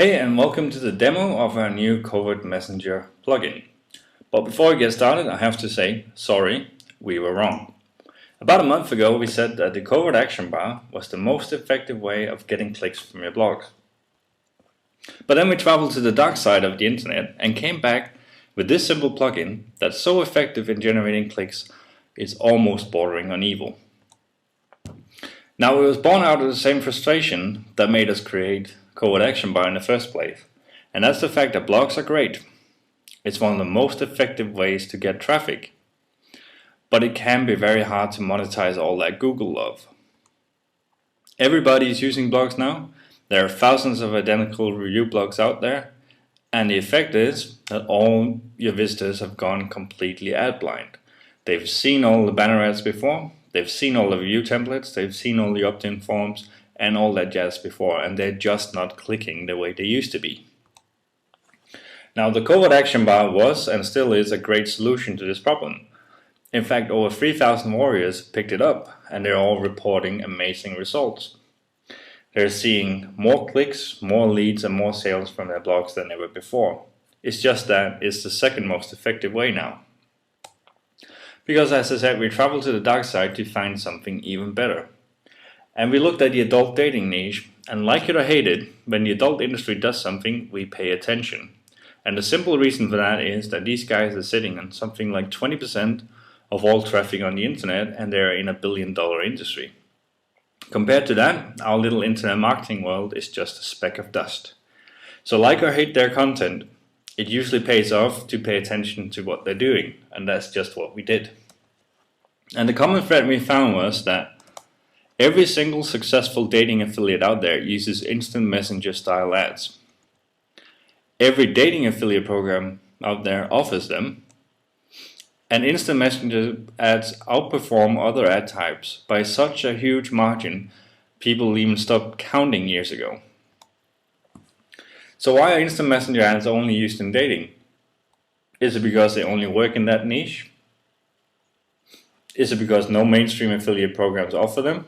Hey, and welcome to the demo of our new Covert Messenger plugin. But before we get started, I have to say, sorry, we were wrong. About a month ago, we said that the Covert Action Bar was the most effective way of getting clicks from your blogs. But then we traveled to the dark side of the internet and came back with this simple plugin that's so effective in generating clicks, it's almost bordering on evil. Now, it was born out of the same frustration that made us create Covert Action Bar in the first place, and that's the fact that blogs are great. It's one of the most effective ways to get traffic, but it can be very hard to monetize all that Google love. Everybody is using blogs now. There are thousands of identical review blogs out there, and the effect is that all your visitors have gone completely ad blind. They've seen all the banner ads before, they've seen all the review templates, they've seen all the opt-in forms and all that jazz before, and they're just not clicking the way they used to be. Now, the Covert Action Bar was and still is a great solution to this problem. In fact, over 3,000 warriors picked it up, and they're all reporting amazing results. They're seeing more clicks, more leads, and more sales from their blogs than ever before. It's just that it's the second most effective way now. Because, as I said, we traveled to the dark side to find something even better. And we looked at the adult dating niche, and like it or hate it, when the adult industry does something, we pay attention. And the simple reason for that is that these guys are sitting on something like 20% of all traffic on the internet, and they're in $1 billion industry. Compared to that, our little internet marketing world is just a speck of dust. So like or hate their content, it usually pays off to pay attention to what they're doing, and that's just what we did. And the common thread we found was that every single successful dating affiliate out there uses instant messenger style ads. Every dating affiliate program out there offers them, and instant messenger ads outperform other ad types by such a huge margin people even stopped counting years ago. So why are instant messenger ads only used in dating? Is it because they only work in that niche? Is it because no mainstream affiliate programs offer them?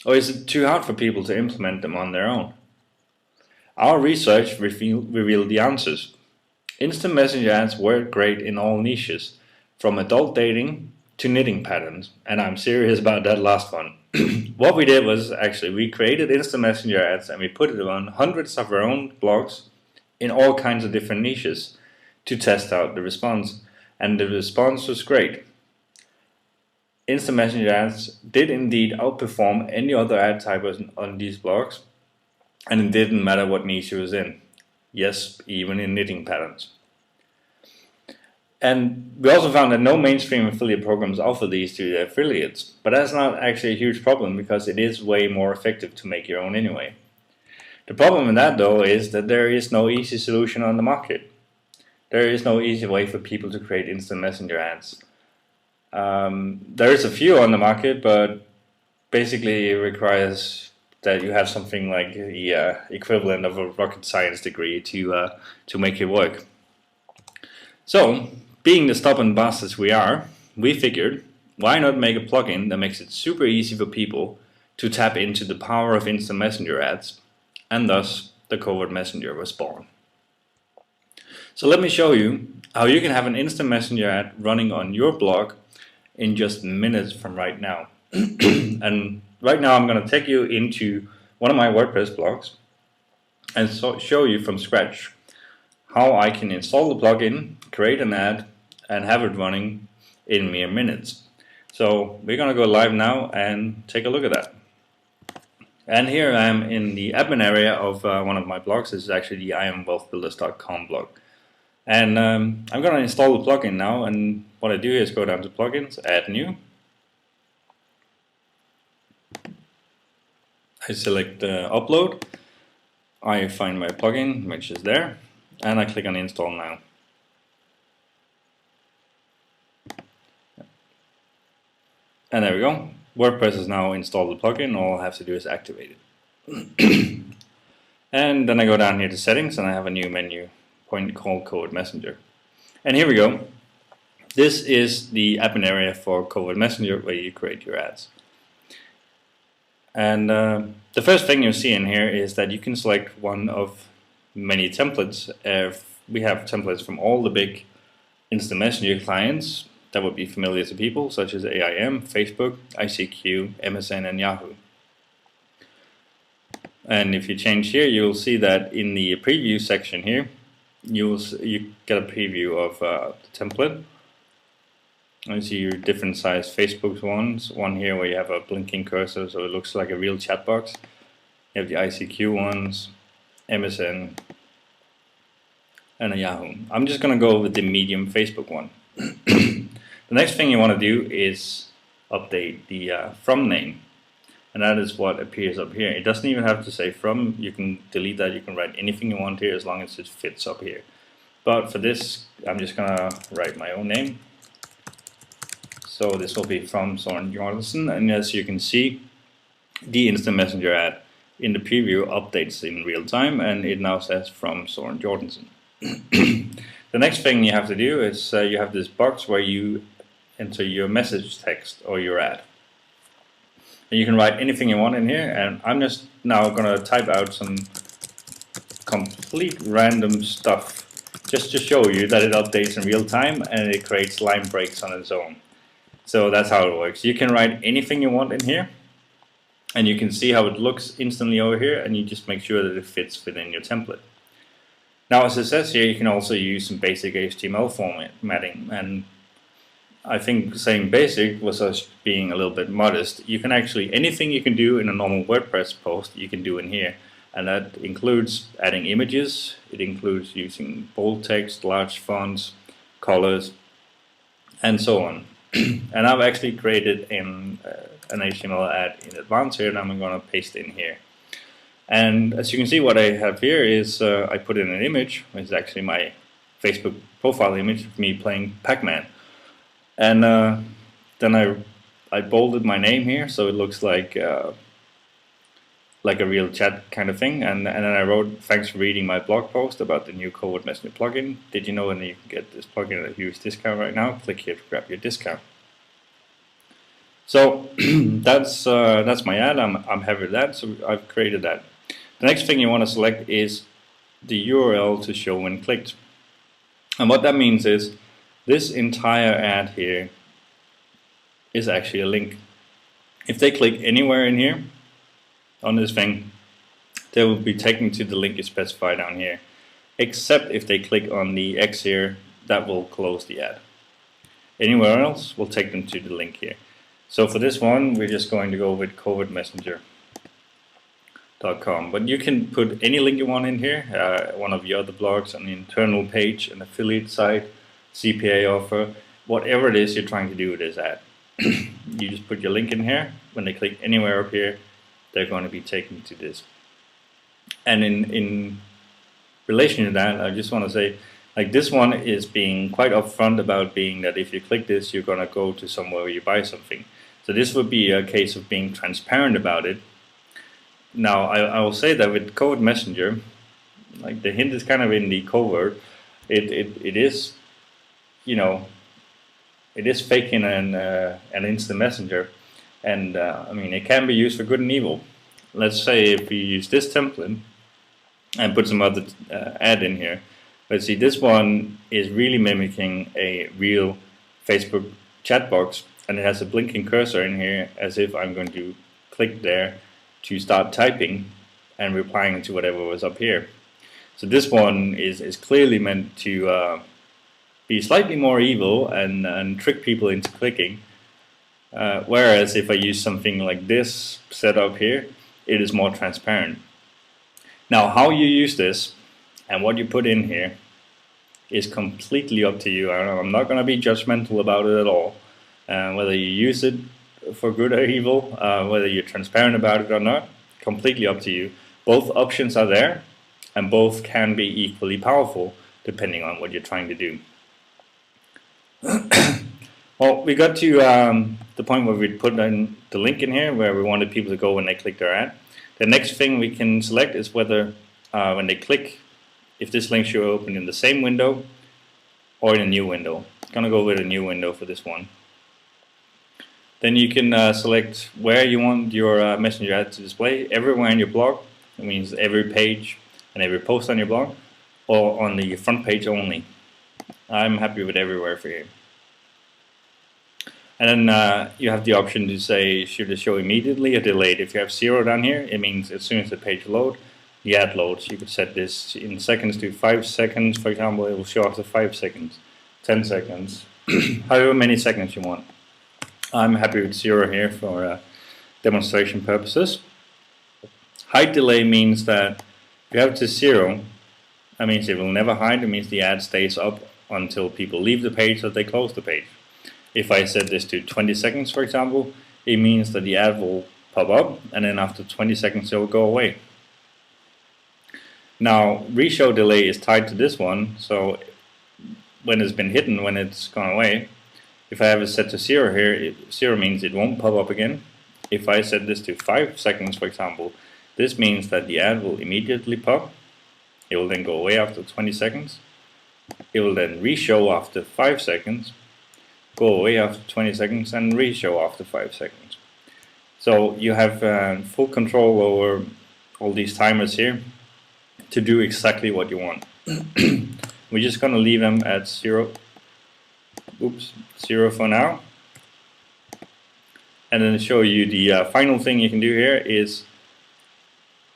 Or is it too hard for people to implement them on their own? Our research revealed the answers. Instant messenger ads work great in all niches, from adult dating to knitting patterns, and I'm serious about that last one. What we did was actually we created instant messenger ads and we put it on hundreds of our own blogs in all kinds of different niches to test out the response, and the response was great. Instant messenger ads did indeed outperform any other ad type on these blogs, and it didn't matter what niche it was in. Yes, even in knitting patterns. And we also found that no mainstream affiliate programs offer these to their affiliates, but that's not actually a huge problem because it is way more effective to make your own anyway. The problem with that though is that there is no easy solution on the market. There is no easy way for people to create instant messenger ads. There is a few on the market, but basically it requires that you have something like the equivalent of a rocket science degree to make it work. So, being the stubborn bastards we are, we figured, why not make a plugin that makes it super easy for people to tap into the power of instant messenger ads, and thus the Covert Messenger was born. So let me show you how you can have an instant messenger ad running on your blog in just minutes from right now. And right now I'm going to take you into one of my WordPress blogs and show you from scratch how I can install the plugin, create an ad, and have it running in mere minutes. So we're going to go live now and take a look at that. And here I am in the admin area of one of my blogs. This is actually the IamWealthBuilders.com blog. And I'm going to install the plugin now, and what I do is go down to plugins, add new. I select upload. I find my plugin, which is there, and I click on install now. And there we go. WordPress has now installed the plugin. All I have to do is activate it. And then I go down here to settings, and I have a new menu point called Covert Messenger. And here we go. This is the admin area for Covert Messenger where you create your ads. And the first thing you'll see in here is that you can select one of many templates. We have templates from all the big instant messenger clients that would be familiar to people, such as AIM, Facebook, ICQ, MSN, and Yahoo. And if you change here, you'll see that in the preview section here, you get a preview of the template. You see your different size Facebook ones. One here where you have a blinking cursor, so it looks like a real chat box. You have the ICQ ones, MSN, and a Yahoo. I'm just going to go with the medium Facebook one. The next thing you want to do is update the from name. And that is what appears up here. It doesn't even have to say from. You can delete that. You can write anything you want here as long as it fits up here. But for this, I'm just going to write my own name. So this will be from Søren Jorgensen. And as you can see, the instant messenger ad in the preview updates in real time. And it now says from Søren Jorgensen. The next thing you have to do is you have this box where you enter your message text or your ad. And you can write anything you want in here, and I'm just now going to type out some complete random stuff just to show you that it updates in real time and it creates line breaks on its own. So that's how it works. You can write anything you want in here, and you can see how it looks instantly over here, and you just make sure that it fits within your template. Now, as it says here, you can also use some basic HTML formatting, and I think saying basic was us being a little bit modest. You can actually, anything you can do in a normal WordPress post, you can do in here. And that includes adding images, it includes using bold text, large fonts, colors, and so on. And I've actually created an HTML ad in advance here, and I'm going to paste it in here. And as you can see, what I have here is I put in an image, which is actually my Facebook profile image of me playing Pac-Man. And then I bolded my name here, so it looks like a real chat kind of thing. And then I wrote, thanks for reading my blog post about the new Covert Messenger plugin. Did you know that you can get this plugin at a huge discount right now? Click here to grab your discount. So that's my ad. I'm happy with that. So I've created that. The next thing you want to select is the URL to show when clicked. And what that means is this entire ad here is actually a link. If they click anywhere in here on this thing, they will be taken to the link you specify down here, except if they click on the X here, that will close the ad. Anywhere else will take them to the link here. So for this one, we're just going to go with covertmessenger.com. But you can put any link you want in here, one of your other blogs, an internal page, an affiliate site, CPA offer, whatever it is you're trying to do with this ad. You just put your link in here. When they click anywhere up here, they're going to be taken to this. And in relation to that, I just want to say, like, this one is being quite upfront about being that if you click this, you're going to go to somewhere where you buy something. So this would be a case of being transparent about it. Now, I will say that with Covert Messenger, like, the hint is kind of in the covert. It is, you know, it is faking an instant messenger, and I mean, it can be used for good and evil. Let's say if we use this template and put some other ad in here, but see, this one is really mimicking a real Facebook chat box, and it has a blinking cursor in here as if I'm going to click there to start typing and replying to whatever was up here. So this one is clearly meant to be slightly more evil and trick people into clicking, whereas if I use something like this set up here, it is more transparent. Now, how you use this and what you put in here is completely up to you. I'm not going to be judgmental about it at all. Whether you use it for good or evil, whether you're transparent about it or not, completely up to you. Both options are there, and both can be equally powerful depending on what you're trying to do. Well, we got to the point where we put in the link in here where we wanted people to go when they click their ad. The next thing we can select is whether when they click, if this link should open in the same window or in a new window. I'm going to go with a new window for this one. Then you can select where you want your messenger ad to display, everywhere in your blog. That means every page and every post on your blog, or on the front page only. I'm happy with everywhere for you. And then you have the option to say, should it show immediately or delayed? If you have 0 down here, it means as soon as the page loads, the ad loads. You could set this in seconds to 5 seconds, for example. It will show after 5 seconds, 10 seconds, however many seconds you want. I'm happy with 0 here for demonstration purposes. Hide delay means that if you have it to 0, that means it will never hide. It means the ad stays up until people leave the page or they close the page. If I set this to 20 seconds, for example, it means that the ad will pop up and then after 20 seconds it will go away. Now, reshow delay is tied to this one, so when it's been hidden, when it's gone away, if I have it set to 0 here, 0 means it won't pop up again. If I set this to 5 seconds, for example, this means that the ad will immediately pop. It will then go away after 20 seconds. It will then reshow after 5 seconds, go away after 20 seconds, and reshow after 5 seconds. So you have full control over all these timers here to do exactly what you want. We're just going to leave them at 0. Oops, 0 for now. And then show you the final thing you can do here is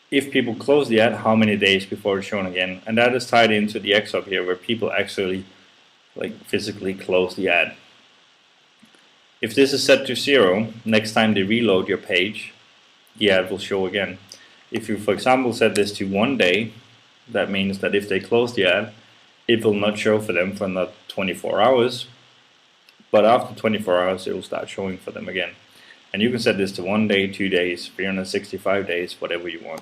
if people close the ad, how many days before it's shown again. And that is tied into the X up here where people actually physically close the ad. If this is set to 0, next time they reload your page, the ad will show again. If you, for example, set this to 1 day, that means that if they close the ad, it will not show for them for not 24 hours, but after 24 hours it will start showing for them again. And you can set this to 1 day, 2 days, 365 days, whatever you want.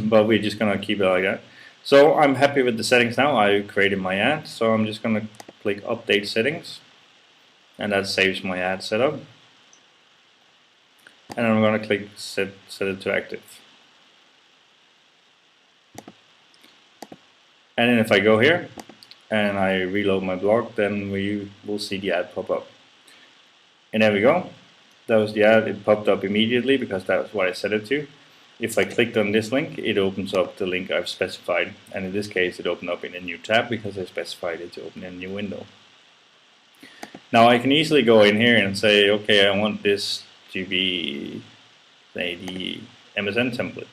But we're just going to keep it like that. So I'm happy with the settings now. I created my ad, so I'm just going to click Update Settings, and that saves my ad setup. And I'm going to click Set it to Active. And then if I go here and I reload my blog, then we will see the ad pop up. And there we go. That was the ad. It popped up immediately because that's what I set it to. If I clicked on this link, it opens up the link I've specified. And in this case, it opened up in a new tab because I specified it to open in a new window. Now I can easily go in here and say, okay, I want this to be, say, the MSN template.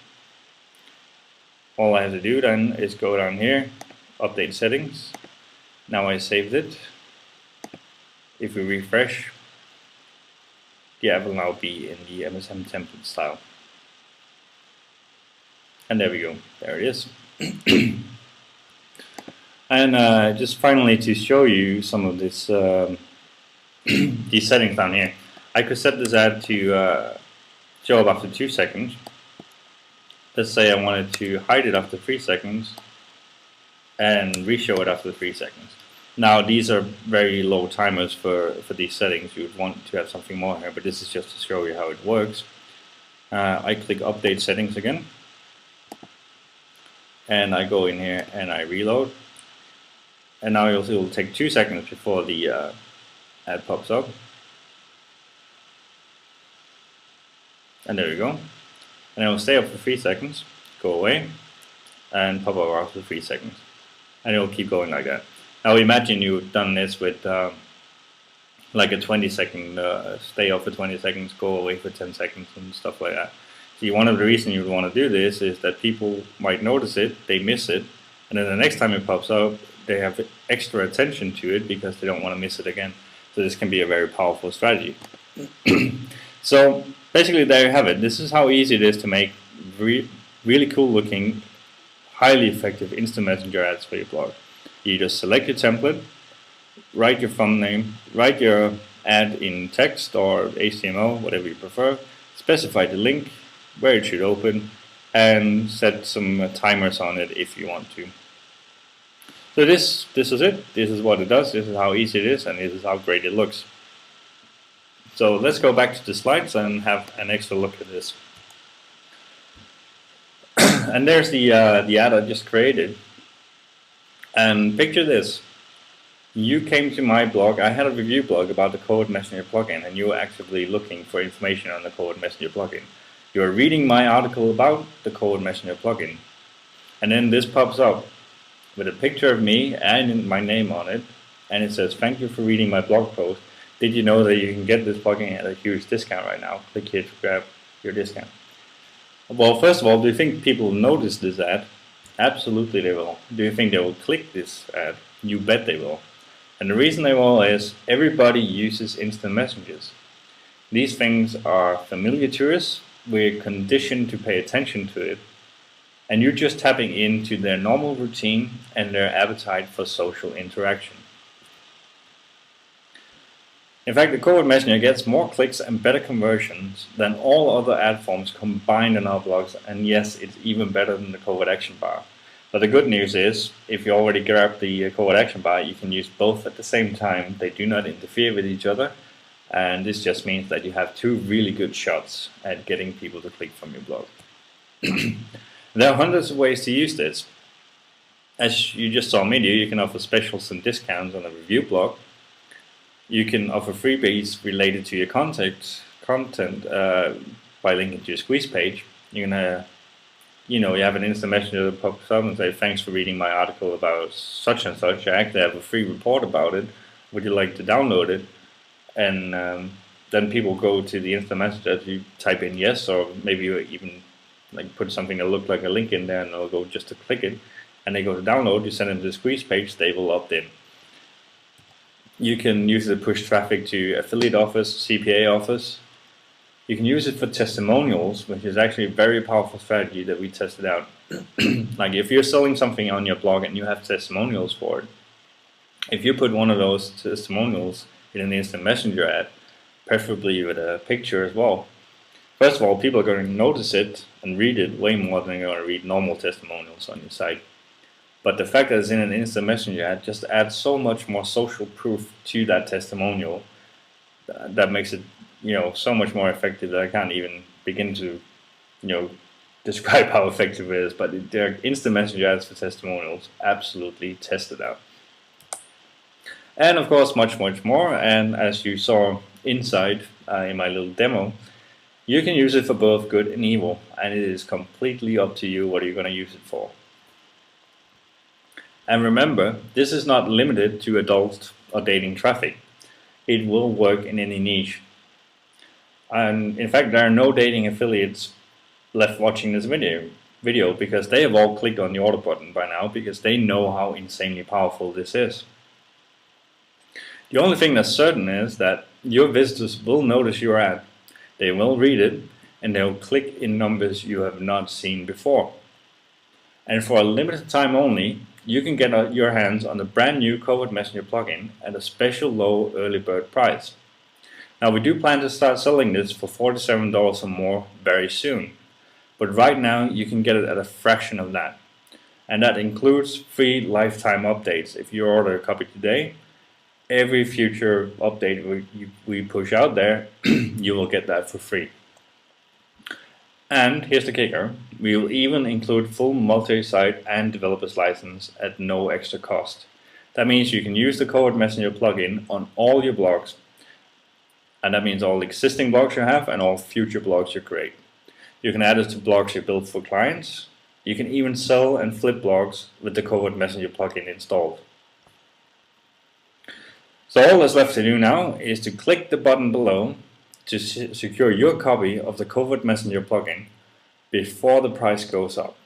All I have to do then is go down here, update settings. Now I saved it. If we refresh, the ad will now be in the MSN template style. And there we go, there it is. And just finally to show you some of this, these settings down here. I could set this ad to show up after 2 seconds. Let's say I wanted to hide it after 3 seconds and reshow it after 3 seconds. Now these are very low timers for these settings. You would want to have something more here, but this is just to show you how it works. I click Update Settings again. And I go in here and I reload. And now you'll see it will take 2 seconds before the ad pops up. And there we go. And it will stay up for 3 seconds, go away, and pop up after 3 seconds. And it will keep going like that. Now imagine you've done this with like a 20-second, stay up for 20 seconds, go away for 10 seconds and stuff like that. See, one of the reasons you would want to do this is that people might notice it, they miss it, and then the next time it pops up, they have extra attention to it because they don't want to miss it again. So this can be a very powerful strategy. So basically there you have it. This is how easy it is to make really cool looking, highly effective instant messenger ads for your blog. You just select your template, write your thumbnail, write your ad in text or HTML, whatever you prefer, specify the link, where it should open, and set some timers on it if you want to. So this is it. This is what it does. This is how easy it is, and this is how great it looks. So let's go back to the slides and have an extra look at this. And there's the ad I just created. And picture this. You came to my blog, I had a review blog about the Covert Messenger plugin, and you were actively looking for information on the Covert Messenger plugin. You are reading my article about the Covert Messenger plugin, and then this pops up with a picture of me and my name on it, and it says, "Thank you for reading my blog post. Did you know that you can get this plugin at a huge discount right now? Click here to grab your discount." Well, first of all, do you think people notice this ad? Absolutely they will. Do you think they will click this ad? You bet they will. And the reason they will is everybody uses instant messengers. These things are familiar to us, we're conditioned to pay attention to it, and you're just tapping into their normal routine and their appetite for social interaction. In fact, the Covert Messenger gets more clicks and better conversions than all other ad forms combined in our blogs, and yes, it's even better than the Covert Action Bar. But the good news is, if you already grabbed the Covert Action Bar, you can use both at the same time. They do not interfere with each other, and this just means that you have two really good shots at getting people to click from your blog. There are hundreds of ways to use this. As you just saw me do, you can offer specials and discounts on a review blog. You can offer freebies related to your content by linking to your squeeze page. You can you have an instant messenger that pops up and say, "Thanks for reading my article about such and such. I actually have a free report about it. Would you like to download it?" And then people go to the instant messenger to type in yes, or maybe you even put something that looks like a link in there, and they'll go just to click it, and they go to download. You send them to the squeeze page. They will opt in. You can use it to push traffic to affiliate offers, CPA offers. You can use it for testimonials, which is actually a very powerful strategy that we tested out. Like if you're selling something on your blog and you have testimonials for it, if you put one of those testimonials in an instant messenger ad, preferably with a picture as well, first of all, people are going to notice it and read it way more than they're going to read normal testimonials on your site. But the fact that it's in an instant messenger ad just adds so much more social proof to that testimonial that makes it so much more effective that I can't even begin to describe how effective it is. But there are instant messenger ads for testimonials. Absolutely test it out. And of course much more, and as you saw inside in my little demo, you can use it for both good and evil, and it is completely up to you what you're going to use it for. And remember, this is not limited to adult or dating traffic. It will work in any niche. And in fact, there are no dating affiliates left watching this video because they have all clicked on the order button by now because they know how insanely powerful this is. The only thing that's certain is that your visitors will notice your ad. They will read it and they'll click in numbers you have not seen before. And for a limited time only, you can get your hands on the brand new Covert Messenger plugin at a special low early bird price. Now we do plan to start selling this for $47 or more very soon, but right now you can get it at a fraction of that. And that includes free lifetime updates. If you order a copy today, every future update we push out there, you will get that for free. And here's the kicker, we will even include full multi-site and developer's license at no extra cost. That means you can use the Covert Messenger plugin on all your blogs, and that means all existing blogs you have and all future blogs you create. You can add it to blogs you build for clients. You can even sell and flip blogs with the Covert Messenger plugin installed. So all that's left to do now is to click the button below to secure your copy of the Covert Messenger plugin before the price goes up.